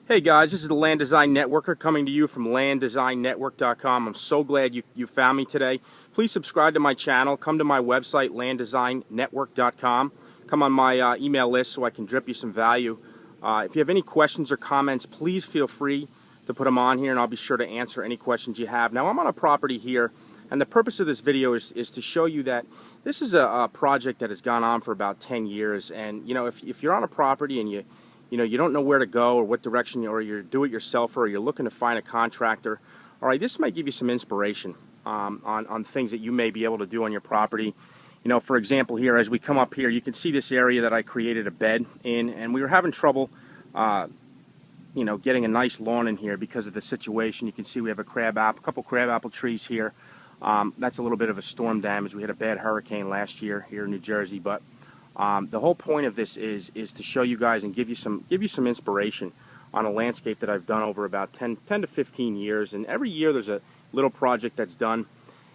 Hey guys, this is the Land Design Networker coming to you from landdesignnetwork.com. I'm so glad you found me today. Please subscribe to my channel. Come to my website, landdesignnetwork.com. Come on my email list so I can drip you some value. If you have any questions or comments, please feel free to put them on here and I'll be sure to answer any questions you have. Now I'm on a property here and the purpose of this video is to show you that this is a project that has gone on for about 10 years. And you know, if you're on a property and you don't know where to go or what direction, or you're do-it-yourselfer, or you're looking to find a contractor, all right, this might give you some inspiration on things that you may be able to do on your property. You know, for example, here, as we come up here, you can see this area that I created a bed in, and we were having trouble, getting a nice lawn in here because of the situation. You can see we have a couple crabapple trees here. That's a little bit of a storm damage. We had a bad hurricane last year here in New Jersey, but the whole point of this is to show you guys and give you some inspiration on a landscape that I've done over about 10 to 15 years. And every year there's a little project that's done.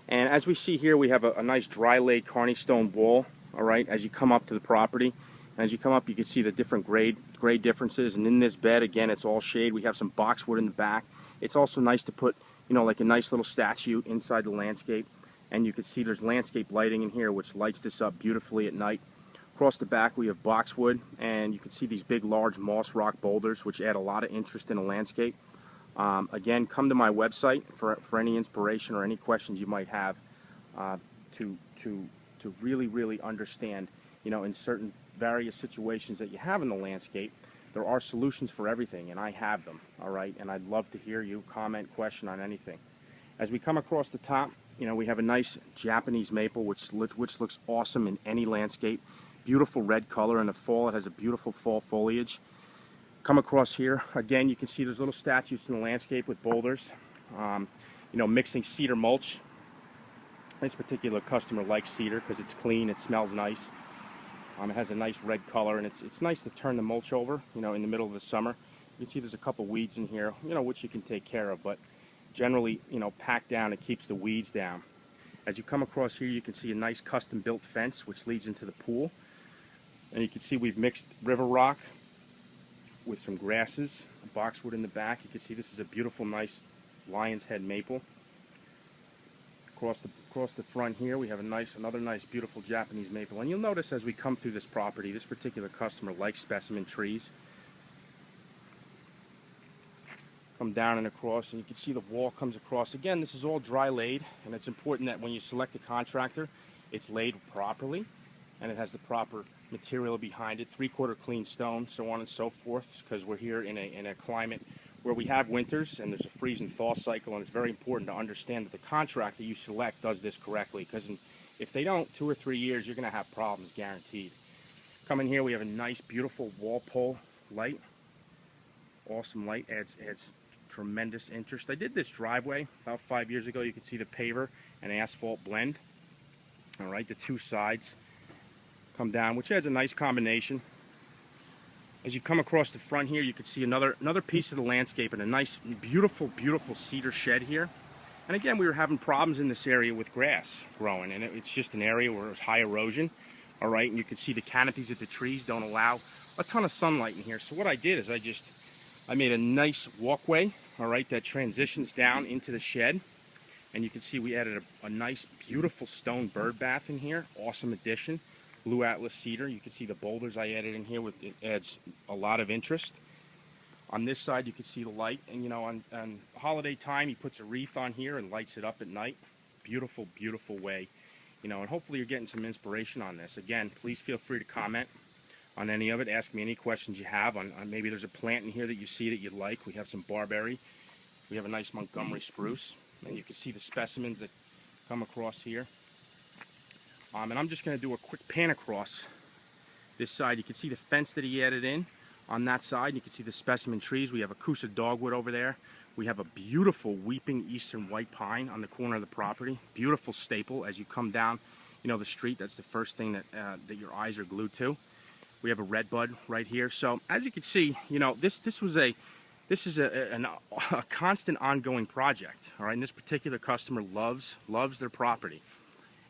And as we see here, we have a nice dry laid carney stone wall. All right, as you come up to the property, and as you come up, you can see the different grade differences. And in this bed, again, it's all shade. We have some boxwood in the back. It's also nice to put, like a nice little statue inside the landscape. And you can see there's landscape lighting in here, which lights this up beautifully at night. Across the back we have boxwood, and you can see these big large moss rock boulders which add a lot of interest in a landscape. Again, come to my website for any inspiration or any questions you might have to really understand, in certain various situations that you have in the landscape. There are solutions for everything, and I have them, all right? And I'd love to hear you comment, question on anything. As we come across the top, we have a nice Japanese maple which looks awesome in any landscape. Beautiful red color. In the fall it has a beautiful fall foliage. Come across here, again, you can see there's little statues in the landscape with boulders, mixing cedar mulch. This particular customer likes cedar because it's clean, it smells nice, it has a nice red color, and it's nice to turn the mulch over in the middle of the summer. You can see there's a couple weeds in here, which you can take care of, but generally, packed down, it keeps the weeds down. As you come across here, you can see a nice custom built fence which leads into the pool. And you can see we've mixed river rock with some grasses, boxwood in the back. You can see this is a beautiful, nice lion's head maple. Across the front here, we have another nice, beautiful Japanese maple. And you'll notice as we come through this property, this particular customer likes specimen trees. Come down and across, and you can see the wall comes across. Again, this is all dry laid, and it's important that when you select a contractor, it's laid properly, and it has the proper material behind it, 3/4 clean stone, so on and so forth, because we're here in a climate where we have winters and there's a freeze and thaw cycle, and it's very important to understand that the contractor you select does this correctly, because if they don't, 2 or 3 years, you're going to have problems, guaranteed. Come in here, we have a nice, beautiful wall pole light. Awesome light, adds tremendous interest. I did this driveway about 5 years ago. You can see the paver and asphalt blend. All right, the two sides come down, which adds a nice combination. As you come across the front here, you can see another piece of the landscape and a nice, beautiful cedar shed here. And again, we were having problems in this area with grass growing, and it's just an area where there's high erosion. All right, and you can see the canopies of the trees don't allow a ton of sunlight in here. So what I did is I made a nice walkway, all right, that transitions down into the shed. And you can see we added a nice, beautiful stone bird bath in here. Awesome addition. Blue Atlas cedar. You can see the boulders I added in here. It adds a lot of interest. On this side, you can see the light. And on holiday time, he puts a wreath on here and lights it up at night. Beautiful, beautiful way. And hopefully you're getting some inspiration on this. Again, please feel free to comment on any of it. Ask me any questions you have on maybe there's a plant in here that you see that you like. We have some barberry. We have a nice Montgomery spruce. And you can see the specimens that come across here. And I'm just going to do a quick pan across this side. You can see the fence that he added in on that side. You can see the specimen trees. We have a Coosa dogwood over there. We have a beautiful weeping eastern white pine on the corner of the property. Beautiful staple as you come down, the street. That's the first thing that your eyes are glued to. We have a redbud right here. So as you can see, this is a constant ongoing project. All right, and this particular customer loves their property.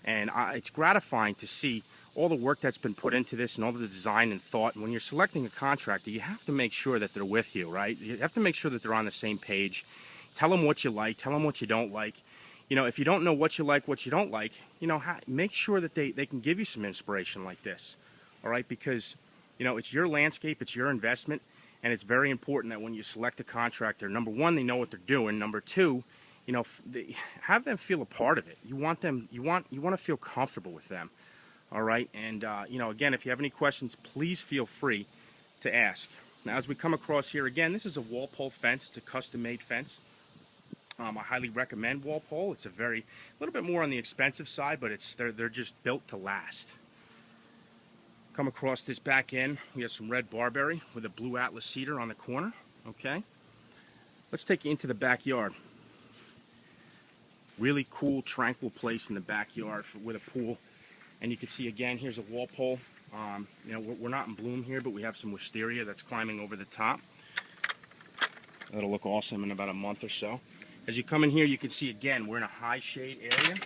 And it's gratifying to see all the work that's been put into this and all the design and thought. And when you're selecting a contractor, you have to make sure that they're with you, right? You have to make sure that they're on the same page. Tell them what you like, tell them what you don't like. You know, if you don't know what you like, what you don't like, you know, make sure that they can give you some inspiration like this, all right? Because, you know, it's your landscape, it's your investment, and it's very important that when you select a contractor, number one, they know what they're doing. Number two, you know, have them feel a part of it. You want to feel comfortable with them, all right? And, you know, again, if you have any questions, please feel free to ask. Now, as we come across here, again, this is a wall pole fence. It's a custom-made fence. I highly recommend wall pole. It's a little bit more on the expensive side, but they're just built to last. Come across this back end, we have some red barberry with a blue Atlas cedar on the corner, okay? Let's take you into the backyard. Really cool, tranquil place in the backyard with a pool. And you can see, again, here's a wall pole. You know, we're not in bloom here, but we have some wisteria that's climbing over the top. That'll look awesome in about a month or so. As you come in here, you can see, again, we're in a high shade area.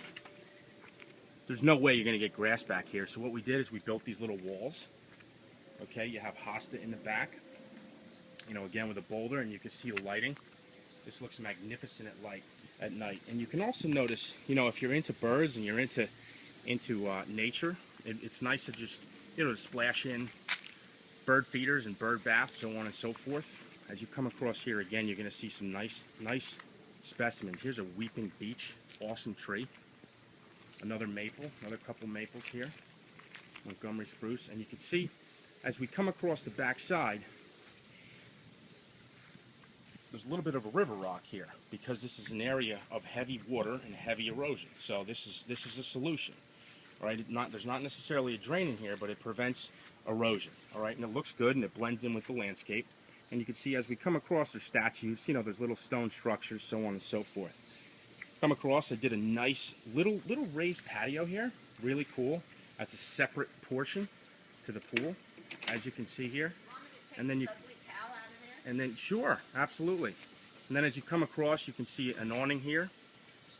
There's no way you're going to get grass back here. So what we did is we built these little walls. Okay, you have hosta in the back. You know, again, with a boulder, and you can see the lighting. This looks magnificent at night. And you can also notice, you know, if you're into birds and you're into nature, it's nice to just, you know, to splash in bird feeders and bird baths, so on and so forth. As you come across here, again, you're going to see some nice specimens. Here's a weeping beech, awesome tree. Another maple, another couple maples here. Montgomery spruce. And you can see, as we come across the back side, there's a little bit of a river rock here because this is an area of heavy water and heavy erosion. So this is a solution. All right, there's not necessarily a drain in here, but it prevents erosion. All right, and it looks good and it blends in with the landscape. And you can see as we come across, there's statues, you know, there's little stone structures, so on and so forth. Come across, I did a nice little raised patio here, really cool, as a separate portion to the pool, as you can see here. And then sure, absolutely. And then as you come across, you can see an awning here,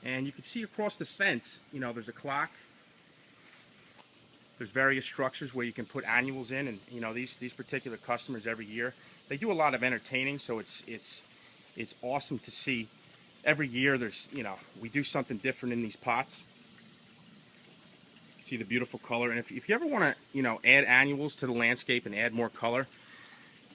and you can see across the fence, you know, there's a clock. There's various structures where you can put annuals in, and you know, these particular customers every year, they do a lot of entertaining, so it's awesome to see. Every year there's, you know, we do something different in these pots. See the beautiful color, and if you ever want to, you know, add annuals to the landscape and add more color,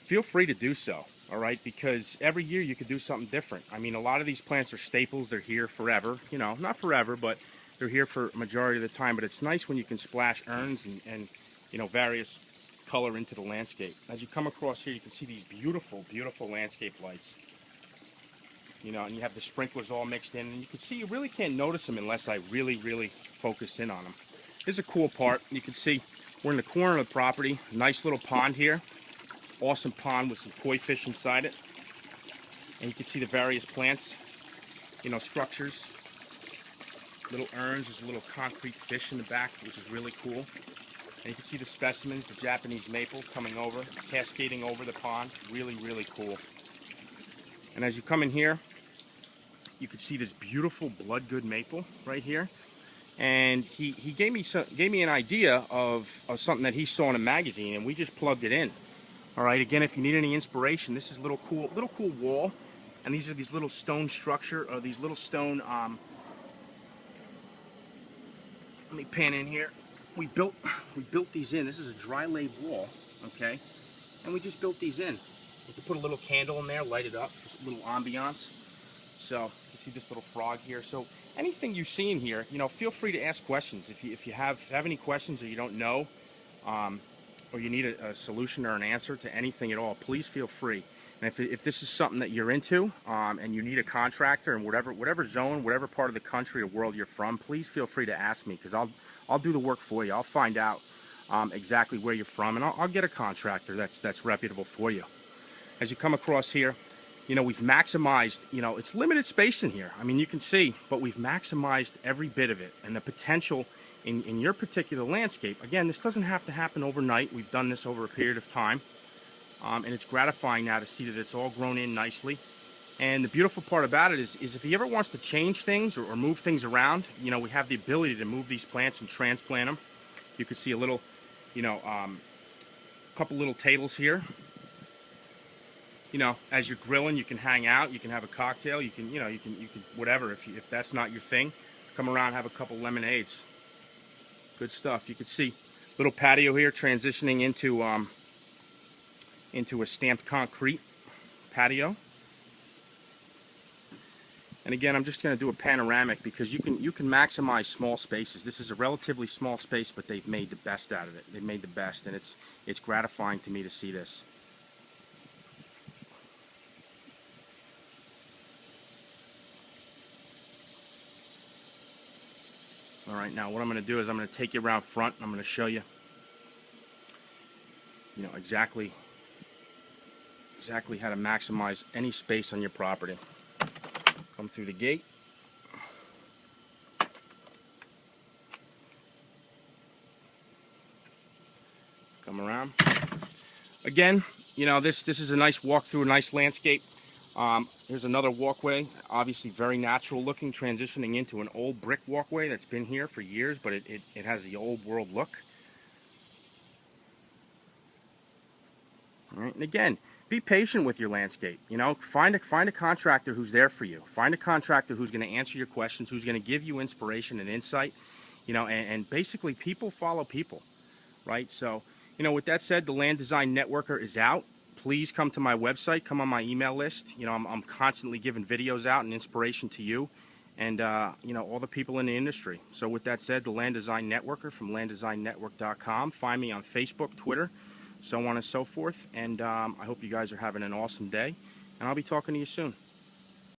feel free to do so, all right? Because every year you could do something different. I mean, a lot of these plants are staples. They're here forever, you know, not forever, but they're here for a majority of the time. But it's nice when you can splash urns and you know, various color into the landscape. As you come across here, you can see these beautiful, beautiful landscape lights. You know, and you have the sprinklers all mixed in, and you can see you really can't notice them unless I really focus in on them. Here's a cool part. You can see we're in the corner of the property. Nice little pond here. Awesome pond with some koi fish inside it. And you can see the various plants, you know, structures, little urns. There's a little concrete fish in the back, which is really cool. And you can see the specimens, the Japanese maple coming over, cascading over the pond. Really cool. And as you come in here, you can see this beautiful blood-good maple right here. And he gave me an idea of something that he saw in a magazine, and we just plugged it in. All right, again, if you need any inspiration, this is a little cool wall, and these are these little stone structure, or these little stone. Let me pan in here. We built these in. This is a dry laid wall, okay, and we just built these in. We could put a little candle in there, light it up, for a little ambiance. So you see this little frog here. So anything you see in here, you know, feel free to ask questions. If you have any questions or you don't know, or you need a solution or an answer to anything at all, please feel free. And if this is something that you're into, and you need a contractor in whatever zone, whatever part of the country or world you're from, please feel free to ask me, because I'll do the work for you. I'll find out exactly where you're from, and I'll get a contractor that's reputable for you. As you come across here, you know, we've maximized, you know, it's limited space in here. I mean, you can see, but we've maximized every bit of it, and the potential in your particular landscape. Again, this doesn't have to happen overnight. We've done this over a period of time, and it's gratifying now to see that it's all grown in nicely. And the beautiful part about it is if he ever wants to change things or move things around, you know, we have the ability to move these plants and transplant them. You can see a little, couple little tables here. As you're grilling, you can hang out, you can have a cocktail, you can whatever. If that's not your thing, come around, have a couple lemonades. Good stuff. You can see little patio here transitioning into a stamped concrete patio. And again, I'm just going to do a panoramic because you can maximize small spaces. This is a relatively small space, but they've made the best out of it. They've made the best, and it's gratifying to me to see this. All right, now what I'm going to do is I'm going to take you around front. And I'm going to show you, exactly how to maximize any space on your property. Come through the gate. Come around. Again, this is a nice walk through a nice landscape. Here's another walkway, obviously very natural looking, transitioning into an old brick walkway that's been here for years, but it has the old world look. All right, and again, be patient with your landscape. Find a contractor who's there for you. Find a contractor who's going to answer your questions, who's going to give you inspiration and insight. And basically people follow people, right? So, with that said, the Land Design Networker is out. Please come to my website, come on my email list. I'm constantly giving videos out and inspiration to you and, all the people in the industry. So with that said, the Land Design Networker from landdesignetwork.com. Find me on Facebook, Twitter, so on and so forth. And I hope you guys are having an awesome day. And I'll be talking to you soon.